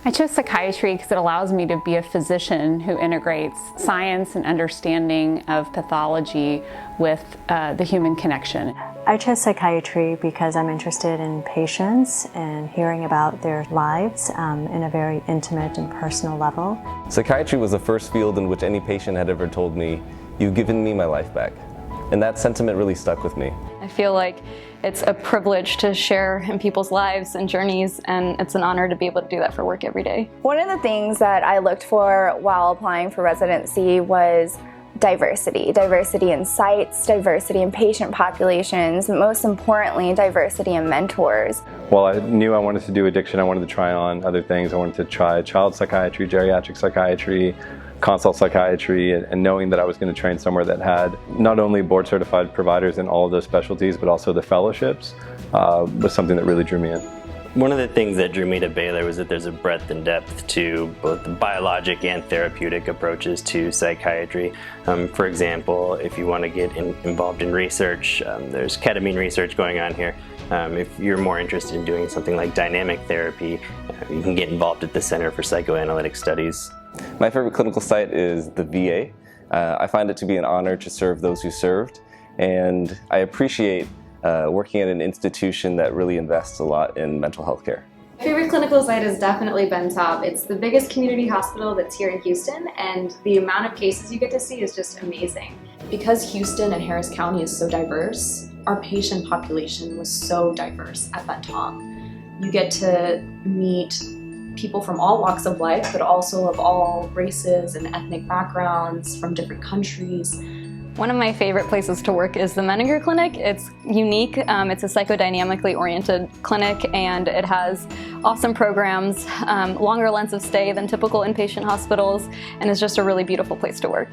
I chose psychiatry because it allows me to be a physician who integrates science and understanding of pathology with the human connection. I chose psychiatry because I'm interested in patients and hearing about their lives in a very intimate and personal level. Psychiatry was the first field in which any patient had ever told me, "You've given me my life back." And that sentiment really stuck with me. I feel like it's a privilege to share in people's lives and journeys, and it's an honor to be able to do that for work every day. One of the things that I looked for while applying for residency was diversity. Diversity in sites, diversity in patient populations, most importantly, diversity in mentors. Well, I knew I wanted to do addiction. I wanted to try on other things. I wanted to try child psychiatry, geriatric psychiatry, consult psychiatry, and knowing that I was going to train somewhere that had not only board certified providers in all of those specialties, but also the fellowships was something that really drew me in. One of the things that drew me to Baylor was that there's a breadth and depth to both the biologic and therapeutic approaches to psychiatry. For example, if you want to get involved in research, there's ketamine research going on here. If you're more interested in doing something like dynamic therapy, you can get involved at the Center for Psychoanalytic Studies. My favorite clinical site is the VA. I find it to be an honor to serve those who served, and I appreciate working at an institution that really invests a lot in mental health care. My favorite clinical site has definitely been Top. It's the biggest community hospital that's here in Houston, and the amount of cases you get to see is just amazing. Because Houston and Harris County is so diverse, our patient population was so diverse at that top. You get to meet people from all walks of life, but also of all races and ethnic backgrounds from different countries. One of my favorite places to work is the Menninger clinic. It's unique. It's a psychodynamically oriented clinic, and it has awesome programs, longer lengths of stay than typical inpatient hospitals, and it's just a really beautiful place to work.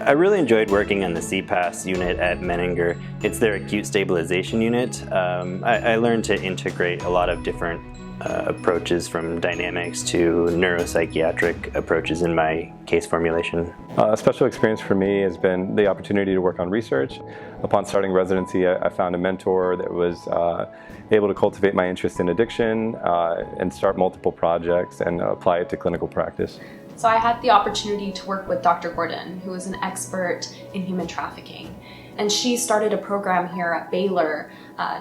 I really enjoyed working on the CPAS unit at Menninger. It's their acute stabilization unit. I learned to integrate a lot of different approaches from dynamics to neuropsychiatric approaches in my case formulation. A special experience for me has been the opportunity to work on research. Upon starting residency, I found a mentor that was able to cultivate my interest in addiction and start multiple projects and apply it to clinical practice. So I had the opportunity to work with Dr. Gordon, who is an expert in human trafficking. And she started a program here at Baylor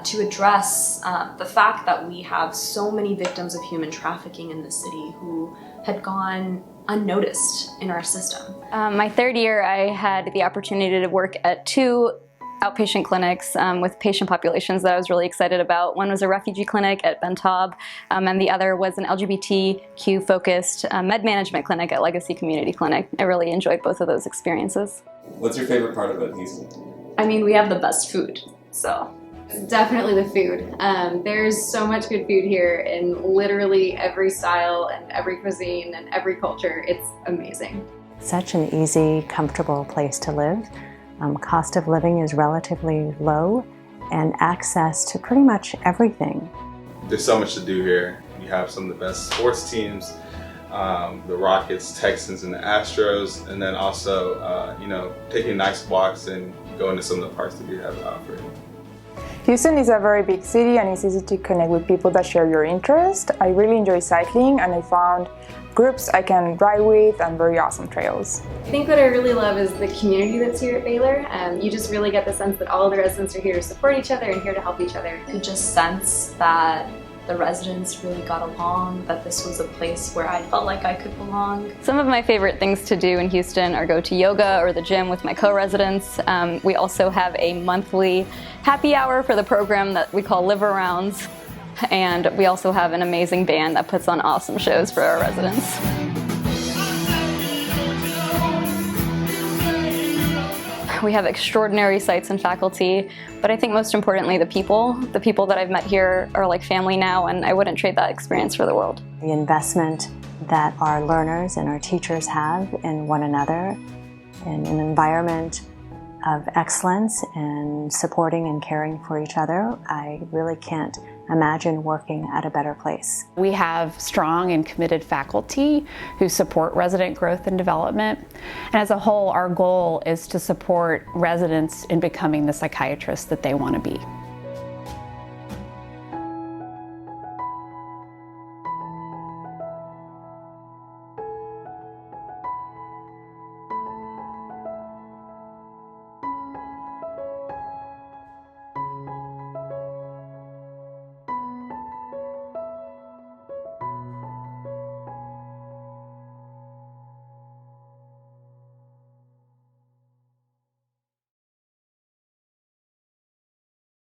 to address the fact that we have so many victims of human trafficking in the city who had gone unnoticed in our system. My third year, I had the opportunity to work at 2 outpatient clinics with patient populations that I was really excited about. One was a refugee clinic at Ben Taub, and the other was an LGBTQ-focused med management clinic at Legacy Community Clinic. I really enjoyed both of those experiences. What's your favorite part of it, Houston? I mean, we have the best food, so. Definitely the food. There's so much good food here in literally every style and every cuisine and every culture. It's amazing. Such an easy, comfortable place to live. Cost of living is relatively low, and access to pretty much everything. There's so much to do here. You have some of the best sports teams, the Rockets, Texans, and the Astros, and then also, taking nice walks and going to some of the parks that we have to offer. Houston is a very big city, and it's easy to connect with people that share your interest. I really enjoy cycling, and I found groups I can ride with and very awesome trails. I think what I really love is the community that's here at Baylor. You just really get the sense that all of the residents are here to support each other and here to help each other. You could just sense that the residents really got along, that this was a place where I felt like I could belong. Some of my favorite things to do in Houston are go to yoga or the gym with my co-residents. We also have a monthly happy hour for the program that we call Live Arounds. And we also have an amazing band that puts on awesome shows for our residents. We have extraordinary sites and faculty, but I think most importantly the people that I've met here are like family now, and I wouldn't trade that experience for the world. The investment that our learners and our teachers have in one another, in an environment of excellence and supporting and caring for each other, I really can't imagine working at a better place. We have strong and committed faculty who support resident growth and development. And as a whole, our goal is to support residents in becoming the psychiatrists that they want to be.